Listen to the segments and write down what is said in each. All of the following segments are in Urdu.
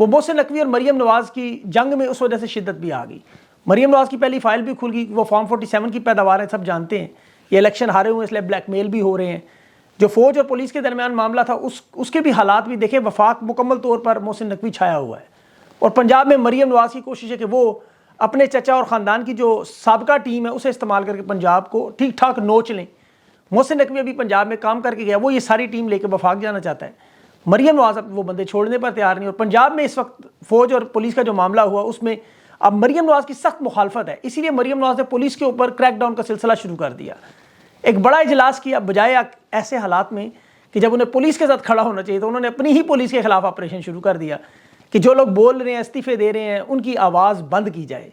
وہ محسن نقوی اور مریم نواز کی جنگ میں اس وجہ سے شدت بھی آ گئی. مریم نواز کی پہلی فائل بھی کھل گئی, وہ فارم 47 کی پیداوار ہے, سب جانتے ہیں. یہ الیکشن ہارے ہوئے اس لیے بلیک میل بھی ہو رہے ہیں. جو فوج اور پولیس کے درمیان معاملہ تھا اس کے بھی حالات بھی دیکھیں. وفاق مکمل طور پر محسن نقوی چھایا ہوا ہے, اور پنجاب میں مریم نواز کی کوشش ہے کہ وہ اپنے چچا اور خاندان کی جو سابقہ ٹیم ہے اسے استعمال کر کے پنجاب کو ٹھیک ٹھاک نوچ لیں. محسن نقوی ابھی پنجاب میں کام کر کے گیا, وہ یہ ساری ٹیم لے کے وفاق جانا چاہتا ہے. مریم نواز اب وہ بندے چھوڑنے پر تیار نہیں, اور پنجاب میں اس وقت فوج اور پولیس کا جو معاملہ ہوا اس میں اب مریم نواز کی سخت مخالفت ہے. اسی لیے مریم نواز نے پولیس کے اوپر کریک ڈاؤن کا سلسلہ شروع کر دیا. ایک بڑا اجلاس کیا, بجائے ایسے حالات میں کہ جب انہیں پولیس کے ساتھ کھڑا ہونا چاہیے تو انہوں نے اپنی ہی پولیس کے خلاف آپریشن شروع کر دیا کہ جو لوگ بول رہے ہیں, استعفے دے رہے ہیں, ان کی آواز بند کی جائے.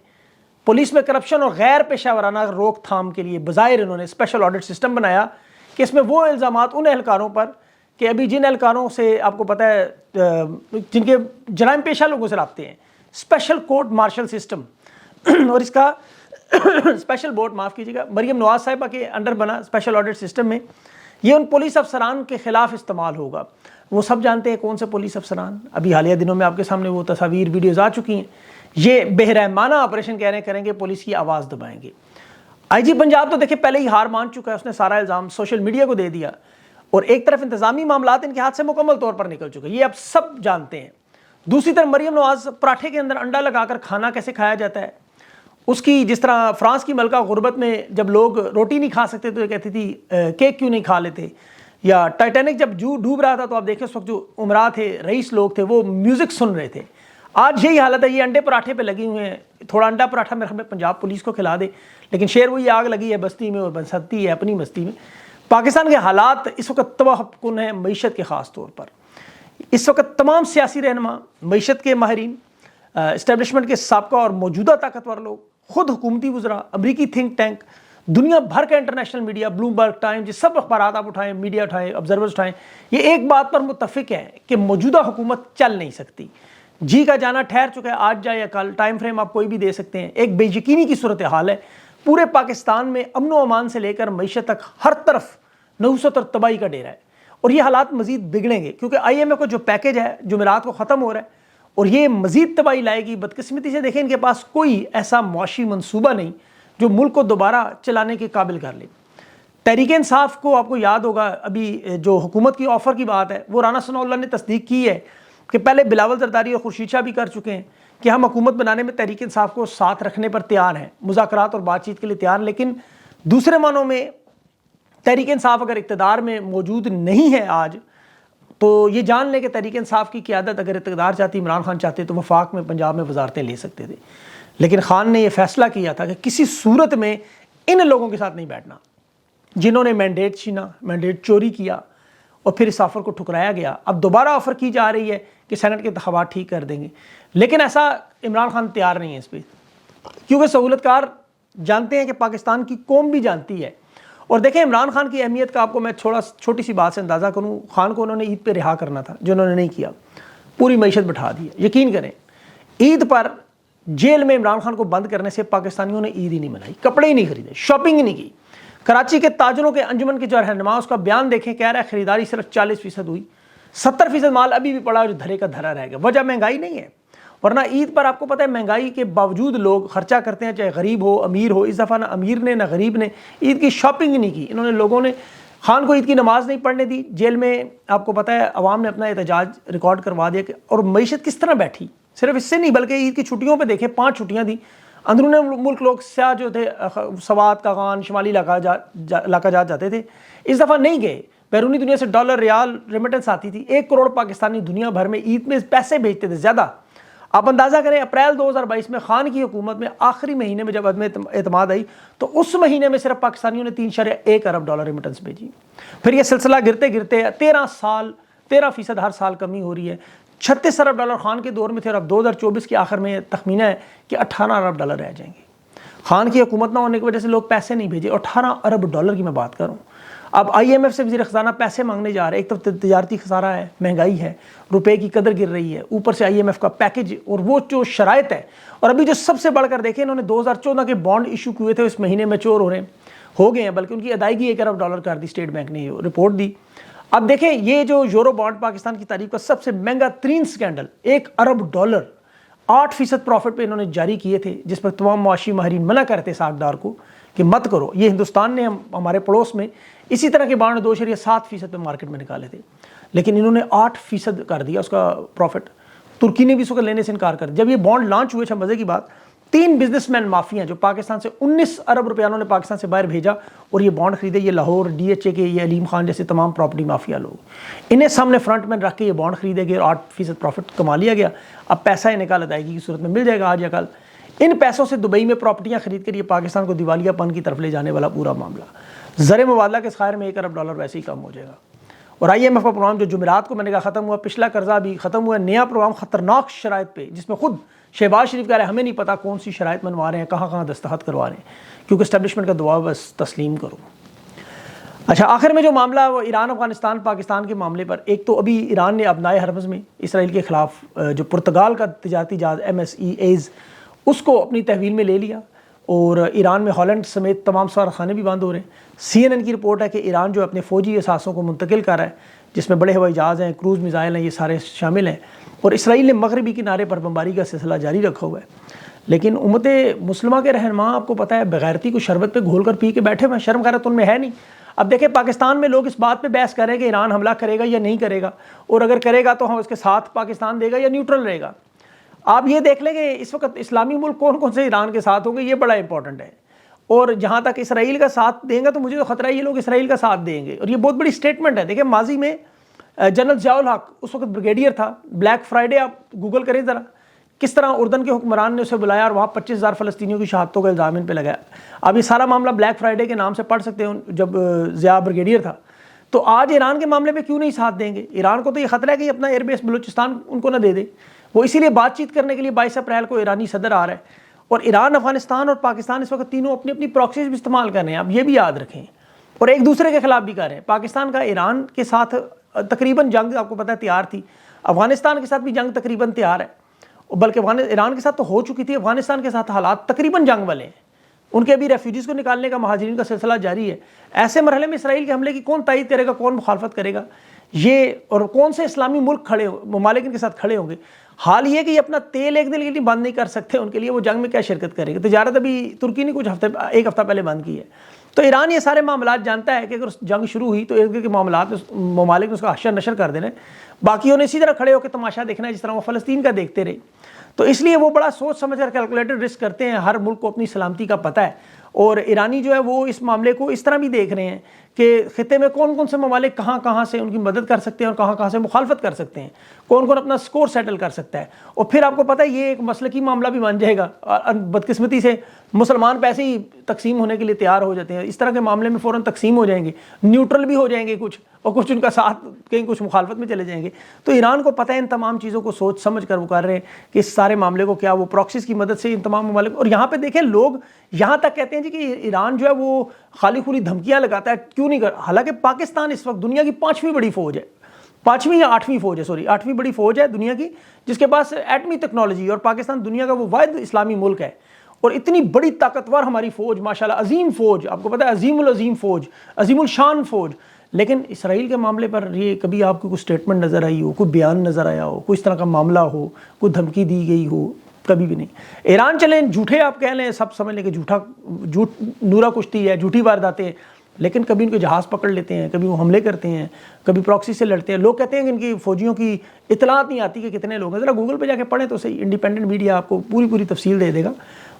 پولیس میں کرپشن اور غیر پیشہ ورانہ روک تھام کے لیے بظاہر انہوں نے اسپیشل آڈٹ سسٹم بنایا کہ اس میں وہ الزامات ان اہلکاروں پر کہ ابھی جن اہلکاروں سے آپ کو پتہ ہے جن کے جرائم پیشہ لوگوں سے رابطے ہیں, اسپیشل کورٹ مارشل سسٹم اور اس کا اسپیشل بورڈ, معاف کیجیے گا, مریم نواز صاحبہ کے انڈر بنا اسپیشل آڈٹ سسٹم میں یہ ان پولیس افسران کے خلاف استعمال ہوگا. وہ سب جانتے ہیں کون سے پولیس افسران, ابھی حالیہ دنوں میں آپ کے سامنے وہ تصاویر ویڈیوز آ چکی ہیں. یہ بہرحمانہ آپریشن کہہ رہے کریں گے, پولیس کی آواز دبائیں گے. آئی جی پنجاب تو دیکھیں پہلے ہی ہار مان چکا ہے, اس نے سارا الزام سوشل میڈیا کو دے دیا, اور ایک طرف انتظامی معاملات ان کے ہاتھ سے مکمل طور پر نکل چکے, یہ اب سب جانتے ہیں. دوسری طرف مریم نواز پراٹھے کے اندر انڈا لگا کر کھانا کیسے کھایا جاتا ہے, اس کی جس طرح فرانس کی ملکہ غربت میں جب لوگ روٹی نہیں کھا سکتے تو یہ کہتی تھی کیک کیوں نہیں کھا لیتے, یا ٹائٹینک جب ڈوب رہا تھا تو آپ دیکھیں اس وقت جو عمرا تھے, رئیس لوگ تھے, وہ میوزک سن رہے تھے. آج یہی حالت ہے, یہ انڈے پراٹھے پہ لگی ہوئے ہیں. تھوڑا انڈا پراٹھا میرے خیال میں پنجاب پولیس کو کھلا دے, لیکن شیر وہی آگ لگی ہے بستی میں اور بن سکتی ہے اپنی بستی میں. پاکستان کے حالات اس وقت تباہ کن ہیں معیشت کے خاص طور پر. اس وقت تمام سیاسی رہنما, معیشت کے ماہرین, اسٹیبلشمنٹ کے سابقہ اور موجودہ طاقتور لوگ, خود حکومتی وزراء, امریکی تھنک ٹینک, دنیا بھر کا انٹرنیشنل میڈیا, بلومبرگ ٹائمز, یہ سب اخبارات آپ اٹھائیں, میڈیا اٹھائیں, آبزرورز اٹھائیں, یہ ایک بات پر متفق ہے کہ موجودہ حکومت چل نہیں سکتی. جی کا جانا ٹھہر چکا ہے, آج جائے یا کل, ٹائم فریم آپ کوئی بھی دے سکتے ہیں. ایک بے یقینی کی صورتحال ہے پورے پاکستان میں, امن و امان سے لے کر معیشت تک ہر طرف نحوست اور تباہی کا ڈیرا ہے. اور یہ حالات مزید بگڑیں گے کیونکہ آئی ایم ایف کو جو پیکج ہے جمعرات کو ختم ہو رہا ہے, اور یہ مزید تباہی لائے گی. بدقسمتی سے دیکھیں ان کے پاس کوئی ایسا معاشی منصوبہ نہیں جو ملک کو دوبارہ چلانے کے قابل کر لے. تحریک انصاف کو آپ کو یاد ہوگا ابھی جو حکومت کی آفر کی بات ہے وہ رانا ثناء اللہ نے تصدیق کی ہے کہ پہلے بلاول زرداری اور خورشید شاہ بھی کر چکے ہیں کہ ہم حکومت بنانے میں تحریک انصاف کو ساتھ رکھنے پر تیار ہیں, مذاکرات اور بات چیت کے لیے تیار. لیکن دوسرے معنوں میں تحریک انصاف اگر اقتدار میں موجود نہیں ہے آج, تو یہ جان لیں کہ تحریک انصاف کی قیادت اگر اقتدار چاہتی, عمران خان چاہتے تو وفاق میں پنجاب میں وزارتیں لے سکتے تھے. لیکن خان نے یہ فیصلہ کیا تھا کہ کسی صورت میں ان لوگوں کے ساتھ نہیں بیٹھنا جنہوں نے مینڈیٹ چھینا, مینڈیٹ چوری کیا, اور پھر اس آفر کو ٹھکرایا گیا. اب دوبارہ آفر کی جا رہی ہے کہ سینٹ کے انتخابات ٹھیک کر دیں گے, لیکن ایسا عمران خان تیار نہیں ہے اس پہ, کیونکہ سہولت کار جانتے ہیں کہ پاکستان کی قوم بھی جانتی ہے. اور دیکھیں عمران خان کی اہمیت کا آپ کو میں چھوٹی سی بات سے اندازہ کروں. خان کو انہوں نے عید پہ رہا کرنا تھا, جو انہوں نے نہیں کیا, پوری معیشت بٹھا دی ہے. یقین کریں عید پر جیل میں عمران خان کو بند کرنے سے پاکستانیوں نے عید ہی نہیں منائی, کپڑے ہی نہیں خریدے, شاپنگ ہی نہیں کی. کراچی کے تاجروں کے انجمن کے جو رہنما اس کا بیان دیکھیں, کہہ رہا ہے خریداری صرف 40% ہوئی, 70% مال ابھی بھی پڑا جو دھرے کا دھرا رہ گیا. وجہ مہنگائی نہیں ہے, ورنہ عید پر آپ کو پتہ ہے مہنگائی کے باوجود لوگ خرچہ کرتے ہیں, چاہے غریب ہو امیر ہو. اس دفعہ نہ امیر نے نہ غریب نے عید کی شاپنگ نہیں کی. انہوں نے لوگوں نے خان کو عید کی نماز نہیں پڑھنے دی. جیل میں آپ کو پتہ ہے عوام نے اپنا احتجاج ریکارڈ کروا دیا. اور معیشت کس طرح بیٹھی, صرف اس سے نہیں بلکہ عید کی چھٹیوں پہ دیکھیں 5 چھٹیاں دی. اندرون ملک لوگ سیاح جو تھے سوات, کاغان, شمالی علاقہ جات جاتے تھے, اس دفعہ نہیں گئے. بیرونی دنیا سے ڈالر, ریال, ریمیٹنس آتی تھی. 1 کروڑ پاکستانی دنیا بھر میں عید میں پیسے بھیجتے تھے زیادہ. آپ اندازہ کریں اپریل 2022 میں خان کی حکومت میں آخری مہینے میں جب عدم اعتماد آئی تو اس مہینے میں صرف پاکستانیوں نے 3.1 ارب ڈالر ریمیٹنس بھیجی. پھر یہ سلسلہ گرتے گرتے 13% ہر سال کمی ہو رہی ہے. 36 ارب ڈالر خان کے دور میں تھے, اور اب 2024 کے آخر میں تخمینہ ہے کہ 18 ارب ڈالر رہ جائیں گے. خان کی حکومت نہ ہونے کی وجہ سے لوگ پیسے نہیں بھیجے. 18 ارب ڈالر کی میں بات کروں. اب آئی ایم ایف سے وزیر خزانہ پیسے مانگنے جا رہے ہیں. ایک تو تجارتی خسارہ ہے, مہنگائی ہے, روپے کی قدر گر رہی ہے, اوپر سے آئی ایم ایف کا پیکج اور وہ جو شرائط ہے. اور ابھی جو سب سے بڑھ کر دیکھیں, انہوں نے 2014 کے بانڈ ایشو کیے تھے, اس مہینے میچور ہو گئے ہیں, بلکہ ان کی ادائیگی 1 ارب ڈالر کر دی. اسٹیٹ بینک نے رپورٹ دی. اب دیکھیں یہ جو یورو بانڈ پاکستان کی تاریخ کا سب سے مہنگا ترین سکینڈل $1 ارب 8% پروفٹ پہ انہوں نے جاری کیے تھے، جس پر تمام معاشی ماہرین منع کرتے ساکھدار کو کہ مت کرو. یہ ہندوستان نے ہمارے پڑوس میں اسی طرح کے بانڈ 2.7% پہ مارکیٹ میں نکالے تھے، لیکن انہوں نے 8% کر دیا اس کا پروفٹ. ترکی نے بھی اس کو لینے سے انکار کر دیا. جب یہ بانڈ لانچ ہوئے، مزے کی بات، 3 بزنس مین مافیا جو پاکستان سے 19 ارب روپیہ انہوں نے پاکستان سے باہر بھیجا اور یہ بانڈ خریدے. یہ لاہور DHA کے، یہ علیم خان جیسے تمام پراپرٹی مافیا لوگ، انہیں سامنے فرنٹ میں رکھ کے یہ بانڈ خریدے گئے اور 8% پروفٹ کما لیا گیا. اب پیسہ نکال ادائیگی کی صورت میں مل جائے گا آج یا کل. ان پیسوں سے دبئی میں پراپرٹیاں خرید کر یہ پاکستان کو دیوالیہ پن کی طرف لے جانے والا پورا معاملہ زر مبادلہ کے ذخائر میں $1 ارب ویسے ہی کم ہو جائے گا. اور IMF کا پروگرام جو جمعرات کو میں نے کہا ختم ہوا، پچھلا قرضہ بھی ختم ہوا، نیا پروگرام خطرناک شرائط پہ، جس میں خود شہباز شریف کہہ رہے ہیں ہمیں نہیں پتا کون سی شرائط منوا رہے ہیں، کہاں کہاں دستخط کروا رہے ہیں، کیونکہ اسٹیبلشمنٹ کا دعا بس تسلیم کرو. اچھا، آخر میں جو معاملہ وہ ایران افغانستان پاکستان کے معاملے پر، ایک تو ابھی ایران نے ابنائے ہرمز میں اسرائیل کے خلاف جو پرتگال کا تجارتی جہاز MSEAز اس کو اپنی تحویل میں لے لیا، اور ایران میں ہالینڈ سمیت تمام سفارتخانے بھی بند ہو رہے ہیں. CNN کی رپورٹ ہے کہ ایران جو اپنے فوجی اثاثوں کو منتقل کر رہا ہے، جس میں بڑے ہوائی جہاز ہیں، کروز میزائل ہیں، یہ سارے شامل ہیں. اور اسرائیل نے مغربی کنارے پر بمباری کا سلسلہ جاری رکھا ہوا ہے. لیکن امت مسلمہ کے رہنما آپ کو پتہ ہے بغیرتی کو شربت پہ گھول کر پی کے بیٹھے ہوئے، شرم غیرت ان میں ہے نہیں. اب دیکھیں پاکستان میں لوگ اس بات پہ بحث کر رہے ہیں کہ ایران حملہ کرے گا یا نہیں کرے گا، اور اگر کرے گا تو ہم اس کے ساتھ پاکستان دے گا یا نیوٹرل رہے گا. آپ یہ دیکھ لیں کہ اس وقت اسلامی ملک کون کون سے ایران کے ساتھ ہوں گے، یہ بڑا امپورٹنٹ ہے. اور جہاں تک اسرائیل کا ساتھ دیں گا تو مجھے تو خطرہ ہے یہ لوگ اسرائیل کا ساتھ دیں گے، اور یہ بہت بڑی سٹیٹمنٹ ہے. دیکھیں ماضی میں جنرل ضیاء الحق اس وقت بریگیڈیئر تھا، بلیک فرائیڈے آپ گوگل کریں ذرا، کس طرح اردن کے حکمران نے اسے بلایا اور وہاں 25,000 فلسطینیوں کی شہادتوں کا الزام ان پہ لگایا. اب یہ سارا معاملہ بلیک فرائیڈے کے نام سے پڑھ سکتے ہیں جب ضیاء بریگیڈیئر تھا. تو آج ایران کے معاملے میں کیوں نہیں ساتھ دیں گے؟ ایران کو تو یہ خطرہ ہے کہ اپنا ایئر بیس بلوچستان ان کو نہ دے دے. وہ اسی لیے بات چیت کرنے کے لیے 22 اپریل کو ایرانی صدر آ رہا ہے. اور ایران، افغانستان اور پاکستان اس وقت تینوں اپنی اپنی پراکسیز بھی استعمال کر رہے ہیں، آپ یہ بھی یاد رکھیں، اور ایک دوسرے کے خلاف بھی کر رہے ہیں. پاکستان کا ایران کے ساتھ تقریباً جنگ آپ کو پتہ ہے تیار تھی، افغانستان کے ساتھ بھی جنگ تقریباً تیار ہے، بلکہ ایران کے ساتھ تو ہو چکی تھی. افغانستان کے ساتھ حالات تقریباً جنگ والے ہیں، ان کے ابھی ریفیوجیز کو نکالنے کا، مہاجرین کا سلسلہ جاری ہے. ایسے مرحلے میں اسرائیل کے حملے کی کون تائید کرے گا، کون مخالفت کرے گا، یہ اور کون سے اسلامی ملک ممالک ان کے ساتھ کھڑے ہوں گے؟ حال یہ کہ یہ اپنا تیل ایک دن کے لیے بند نہیں کر سکتے، ان کے لیے وہ جنگ میں کیا شرکت کریں گے. تجارت ابھی ترکی نے کچھ ایک ہفتہ پہلے بند کی ہے. تو ایران یہ سارے معاملات جانتا ہے کہ اگر جنگ شروع ہوئی تو ارد گرد کے معاملات ممالک نے اس کا حشر نشر کر دینا ہے، باقیوں نے اسی طرح کھڑے ہو کے تماشا دیکھنا ہے جس طرح وہ فلسطین کا دیکھتے رہے. تو اس لیے وہ بڑا سوچ سمجھ کر کیلکولیٹڈ رسک کرتے ہیں. ہر ملک کو اپنی سلامتی کا پتہ ہے، اور ایرانی جو ہے وہ اس معاملے کو اس طرح بھی دیکھ رہے ہیں کہ خطے میں کون کون سے ممالک کہاں کہاں سے ان کی مدد کر سکتے ہیں اور کہاں کہاں سے مخالفت کر سکتے ہیں، کون کون اپنا سکور سیٹل کر سکتا ہے. اور پھر آپ کو پتہ ہے یہ ایک مسلکی معاملہ بھی بن جائے گا. بدقسمتی سے مسلمان پیسے ہی تقسیم ہونے کے لیے تیار ہو جاتے ہیں، اس طرح کے معاملے میں فوراً تقسیم ہو جائیں گے، نیوٹرل بھی ہو جائیں گے کچھ، اور کچھ ان کا ساتھ کہیں کچھ مخالفت میں چلے جائیں گے. تو ایران کو پتہ ہے ان تمام چیزوں کو سوچ سمجھ کر وہ کر رہے ہیں کہ اس سارے معاملے کو کیا وہ پراکسیز کی مدد سے ان تمام ممالک. اور یہاں پہ دیکھیں لوگ یہاں تک کہتے ہیں جی کہ ایران جو ہے وہ خالی خولی دھمکیاں لگاتا ہے، کیوں نہیں کر، حالانکہ پاکستان اس وقت دنیا کی 5ویں بڑی فوج ہے، 5ویں یا 8ویں فوج ہے، 8ویں بڑی فوج ہے دنیا کی، جس کے پاس ایٹمی ٹیکنالوجی، اور پاکستان دنیا کا وہ واحد اسلامی ملک ہے. اور اتنی بڑی طاقتور ہماری فوج، ماشاءاللہ عظیم فوج، آپ کو پتہ ہے عظیم العظیم فوج، عظیم الشان فوج. لیکن اسرائیل کے معاملے پر یہ کبھی آپ کو کوئی سٹیٹمنٹ نظر آئی ہو، کوئی بیان نظر آیا ہو، کوئی اس طرح کا معاملہ ہو، کوئی دھمکی دی گئی ہو؟ کبھی بھی نہیں. ایران چلیں جھوٹے آپ کہہ لیں، سب سمجھ لیں کہ جھوٹ نورا کشتی ہے، جھوٹی وارداتیں، لیکن کبھی ان کے جہاز پکڑ لیتے ہیں، کبھی وہ حملے کرتے ہیں، کبھی پراکسی سے لڑتے ہیں. لوگ کہتے ہیں کہ ان کی فوجیوں کی اطلاعات نہیں آتی کہ کتنے لوگ ہیں. ذرا گوگل پہ جا کے پڑھیں تو صحیح، انڈیپینڈنٹ میڈیا آپ کو پوری تفصیل دے دے گا،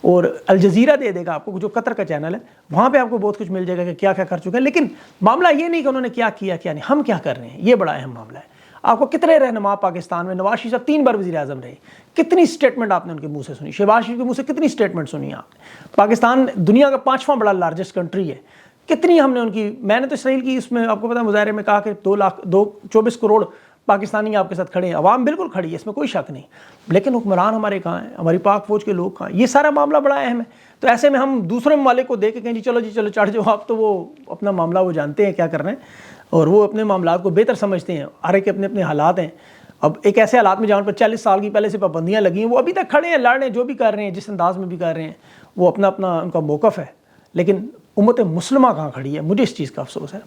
اور الجزیرہ دے دے گا آپ کو، جو قطر کا چینل ہے، وہاں پہ آپ کو بہت کچھ مل جائے گا کہ کیا کیا کر چکے ہیں. لیکن معاملہ یہ نہیں کہ انہوں نے کیا کیا نہیں، ہم کیا کر رہے ہیں، یہ بڑا اہم معاملہ ہے. آپ کو کتنے رہنما پاکستان میں، نواز شریف صاحب 3 بار وزیر اعظم رہے، کتنی سٹیٹمنٹ آپ نے ان کے منہ سے سنی، شہباز شریف کے منہ سے کتنی سٹیٹمنٹ سنی آپ نے. پاکستان دنیا کا 5واں بڑا لارجسٹ کنٹری ہے، کتنی ہم نے ان کی، میں نے تو اسرائیل کی اس میں آپ کو پتہ مظاہرے میں کہا کہ 24 کروڑ پاکستانی آپ کے ساتھ کھڑے ہیں، عوام بالکل کھڑی ہے، اس میں کوئی شک نہیں. لیکن حکمران ہمارے کہاں ہیں، ہماری پاک فوج کے لوگ کہاں ہیں؟ یہ سارا معاملہ بڑا اہم ہے. تو ایسے میں ہم دوسرے ممالک کو دیکھ کے کہیں جی چلو چڑھ جاؤ آپ، تو وہ اپنا معاملہ وہ جانتے ہیں کیا کرنا ہے، اور وہ اپنے معاملات کو بہتر سمجھتے ہیں. ہر ایک اپنے اپنے حالات ہیں. اب ایک ایسے حالات میں جہاں پر 40 سال کی پہلے سے پابندیاں لگی ہیں، وہ ابھی تک کھڑے ہیں، لڑ رہے ہیں، جو بھی کر رہے ہیں، جس انداز میں بھی کر رہے ہیں، وہ اپنا ان کا موقف ہے. لیکن امت مسلمہ کہاں کھڑی ہے، مجھے اس چیز کا افسوس ہے۔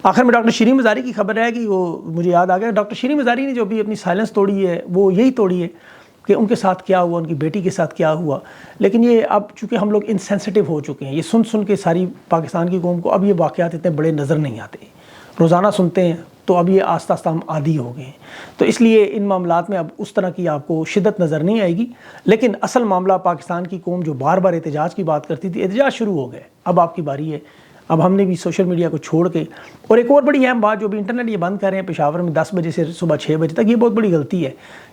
آخر میں ڈاکٹر شیریں مزاری کی خبر ہے کہ وہ مجھے یاد آ گیا، ڈاکٹر شیریں مزاری نے جو بھی اپنی سائلنس توڑی ہے وہ یہی توڑی ہے کہ ان کے ساتھ کیا ہوا، ان کی بیٹی کے ساتھ کیا ہوا۔ لیکن یہ اب چونکہ ہم لوگ انسینسٹیو ہو چکے ہیں، یہ سن کے ساری پاکستان کی قوم کو اب یہ واقعات اتنے بڑے نظر نہیں آتے، روزانہ سنتے ہیں، تو اب یہ آہستہ آہستہ ہم عادی ہو گئے ہیں۔ تو اس لیے ان معاملات میں اب اس طرح کی آپ کو شدت نظر نہیں آئے گی، لیکن اصل معاملہ پاکستان کی قوم جو بار بار احتجاج کی بات کرتی تھی، احتجاج شروع ہو گئے، اب آپ کی باری ہے۔ اب ہم نے بھی سوشل میڈیا کو چھوڑ کے، اور ایک اور بڑی اہم بات جو بھی انٹرنیٹ یہ بند کر رہے ہیں پشاور میں 10 بجے سے صبح 6 بجے تک، یہ بہت بڑی غلطی ہے۔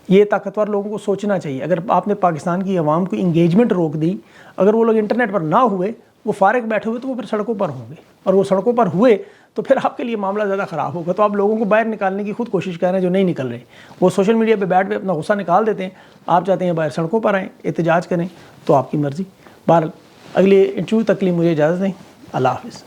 یہ طاقتور لوگوں کو سوچنا چاہیے، اگر آپ نے پاکستان کی عوام کو انگیجمنٹ روک دی، اگر وہ لوگ انٹرنیٹ پر نہ ہوئے، وہ فارغ بیٹھے ہوئے، تو وہ پھر سڑکوں پر ہوں گے، اور وہ سڑکوں پر ہوئے تو پھر آپ کے لیے معاملہ زیادہ خراب ہوگا۔ تو آپ لوگوں کو باہر نکالنے کی خود کوشش کر رہے ہیں جو نہیں نکل رہے، وہ سوشل میڈیا پہ بیٹھ کے اپنا غصہ نکال دیتے ہیں، آپ چاہتے ہیں باہر سڑکوں پر آئیں، احتجاج کریں، تو آپ کی مرضی۔ بہرحال اگلی انٹرویو تک کے لیے مجھے اجازت دیں، اللہ حافظ۔